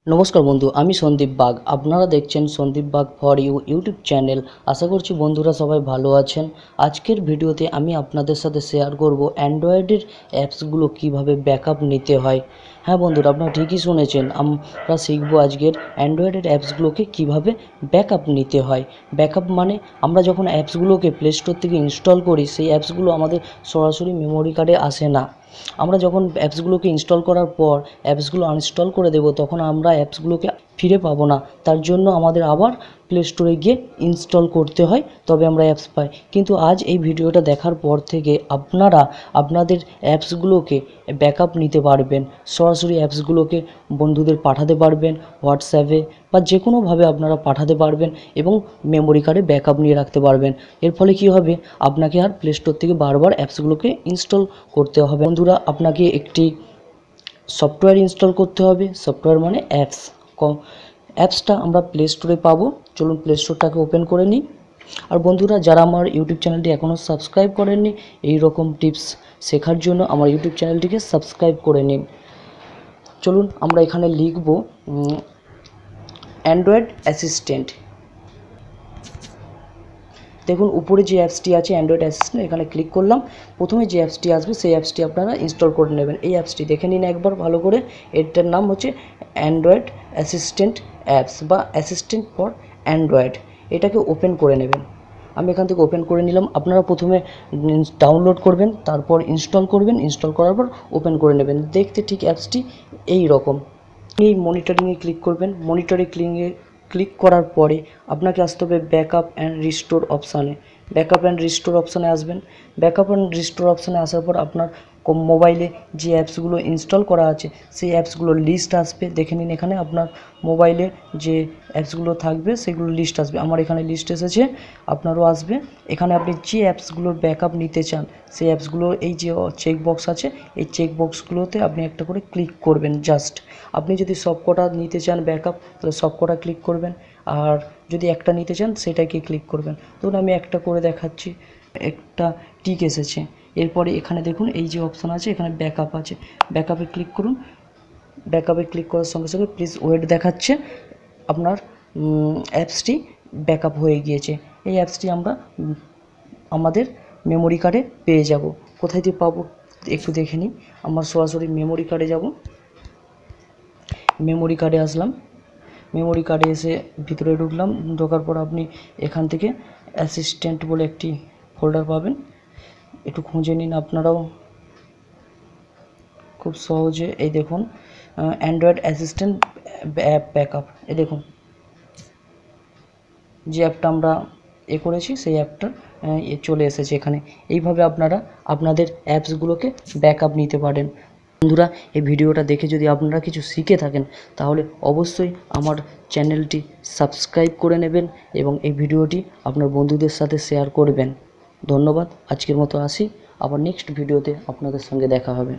নমস্কার বন্ধু, আমি সন্দীপ বাগ। আপনারা দেখছেন Sandeep Bag for you YouTube channel. আশা করছি বন্ধুরা সবাই ভালো আছেন। আজকের ভিডিওতে আমি আপনাদের সাথে শেয়ার করব অ্যান্ড্রয়েডের অ্যাপসগুলো কিভাবে ব্যাকআপ নিতে হয়। হ্যাঁ বন্ধুরা, আপনারা ঠিকই শুনেছেন। আমরা শিখব আজকের অ্যান্ড্রয়েডের অ্যাপসগুলোকে কিভাবে ব্যাকআপ নিতে হয়। ব্যাকআপ মানে আমরা যখন অ্যাপসগুলোকে প্লে স্টোর থেকে ইনস্টল করি, সেই অ্যাপসগুলো আমাদের সরাসরি মেমোরি কার্ডে আসে না। আমরা যখন অ্যাপসগুলোকে ইনস্টল করার পর অ্যাপসগুলো আনইনস্টল করে দেব, তখন আমরা অ্যাপসগুলোকে ফিরে পাবো না। তার জন্য আমাদের আবার প্লে স্টোরে গিয়ে ইনস্টল করতে হয়, তবে আমরা অ্যাপস পাই। কিন্তু আজ এই ভিডিওটা দেখার পর থেকে আপনারা আপনাদের অ্যাপসগুলোকে ব্যাকআপ নিতে পারবেন। সরাসরি অ্যাপসগুলোকে বন্ধুদের পাঠাতে পারবেন, হোয়াটসঅ্যাপে বা যে কোনোভাবে আপনারা পাঠাতে পারবেন এবং মেমোরি কার্ডে ব্যাকআপ নিয়ে রাখতে পারবেন। এর ফলে কী হবে, আপনাকে আর প্লে স্টোর থেকে বারবার অ্যাপসগুলোকে ইনস্টল করতে হবে। বন্ধুরা, আপনাকে একটি সফটওয়্যার ইনস্টল করতে হবে। সফটওয়্যার মানে অ্যাপস। অ্যাপসটা আমরা প্লে স্টোরে পাবো। চলুন প্লে স্টোরটাকে ওপেন করে নিই। আর বন্ধুরা, যারা আমার ইউটিউব চ্যানেলটি এখনও সাবস্ক্রাইব করেননি, এই রকম টিপস শেখার জন্য আমার ইউটিউব চ্যানেলটিকে সাবস্ক্রাইব করে নিন। চলুন আমরা এখানে লিখব অ্যান্ড্রয়েড অ্যাসিস্ট্যান্ট। দেখুন উপরে যে অ্যাপসটি আছে অ্যান্ড্রয়েড অ্যাসিস্ট্যান্ট, এখানে ক্লিক করলাম। প্রথমে যে অ্যাপসটি আসবে সেই অ্যাপসটি আপনারা ইনস্টল করে নেবেন। এই অ্যাপসটি দেখে নিন একবার ভালো করে। এটার নাম হচ্ছে অ্যান্ড্রয়েড অ্যাসিস্ট্যান্ট অ্যাপস বা অ্যাসিস্ট্যান্ট ফর অ্যান্ড্রয়েড। এটাকে ওপেন করে নেবেন। আমি এখান থেকে ওপেন করে নিলাম। আপনারা প্রথমে ডাউনলোড করবেন, তারপর ইনস্টল করবেন। ইনস্টল করার পর ওপেন করে নেবেন। দেখতে ঠিক অ্যাপসটি এই রকম। এই মনিটরিংয়ে ক্লিক করবেন। ক্লিক করার পরে আপনাকে আসতে হবে ব্যাকআপ অ্যান্ড রিস্টোর অপশানে। ব্যাকআপ অ্যান্ড রিস্টোর অপশানে আসবেন। ব্যাকআপ অ্যান্ড রিস্টোর অপশানে আসার পর আপনার মোবাইলে যে অ্যাপসগুলো ইনস্টল করা আছে সেই অ্যাপসগুলোর লিস্ট আসবে। দেখে নিন এখানে আপনার মোবাইলে যে অ্যাপসগুলো থাকবে সেগুলোর লিস্ট আসবে। আমার এখানে লিস্ট এসেছে, আপনারও আসবে। এখানে আপনি যে অ্যাপসগুলোর ব্যাকআপ নিতে চান সেই অ্যাপসগুলোর এই যে চেকবক্স আছে, এই চেকবক্সগুলোতে আপনি একটা করে ক্লিক করবেন। জাস্ট আপনি যদি সবকটা নিতে চান ব্যাকআপ, তাহলে সবকটা ক্লিক করবেন। আর যদি একটা নিতে চান সেটাকে ক্লিক করবেন। ধরুন আমি একটা করে দেখাচ্ছি। একটা টিক এসেছে। এরপরে এখানে দেখুন এই যে অপশান আছে, এখানে ব্যাকআপ আছে। ব্যাকআপে ক্লিক করুন। ব্যাকআপে ক্লিক করার সঙ্গে সঙ্গে প্লিজ ওয়েট দেখাচ্ছে। আপনার অ্যাপসটি ব্যাকআপ হয়ে গিয়েছে। এই অ্যাপসটি আমরা আমাদের মেমোরি কার্ডে পেয়ে যাব। কোথায় দিয়ে পাবো একটু দেখে নিই। আমার সরাসরি মেমোরি কার্ডে যাব। মেমোরি কার্ডে আসলাম। মেমোরি কার্ডে এসে ভিতরে ঢুকলাম। ঢোকার পর আপনি এখান থেকে অ্যাসিস্ট্যান্ট বলে একটি ফোল্ডার পাবেন। একটু খুঁজে নিন আপনারাও খুব সহজে। এই দেখুন অ্যান্ড্রয়েড অ্যাসিস্ট্যান্ট অ্যাপ ব্যাকআপ। এই দেখুন যে অ্যাপটা আমরা করেছি সেই অ্যাপটা চলে এসেছে এখানে। এইভাবে আপনারা আপনাদের অ্যাপসগুলোকে ব্যাকআপ নিতে পারেন। বন্ধুরা, এই ভিডিওটা দেখে যদি আপনারা কিছু শিখে থাকেন তাহলে অবশ্যই আমার চ্যানেলটি সাবস্ক্রাইব করে নেবেন এবং এই ভিডিওটি আপনার বন্ধুদের সাথে শেয়ার করবেন। ধন্যবাদ। আজকের মতো আসি। আবার নেক্সট ভিডিওতে আপনাদের সঙ্গে দেখা হবে।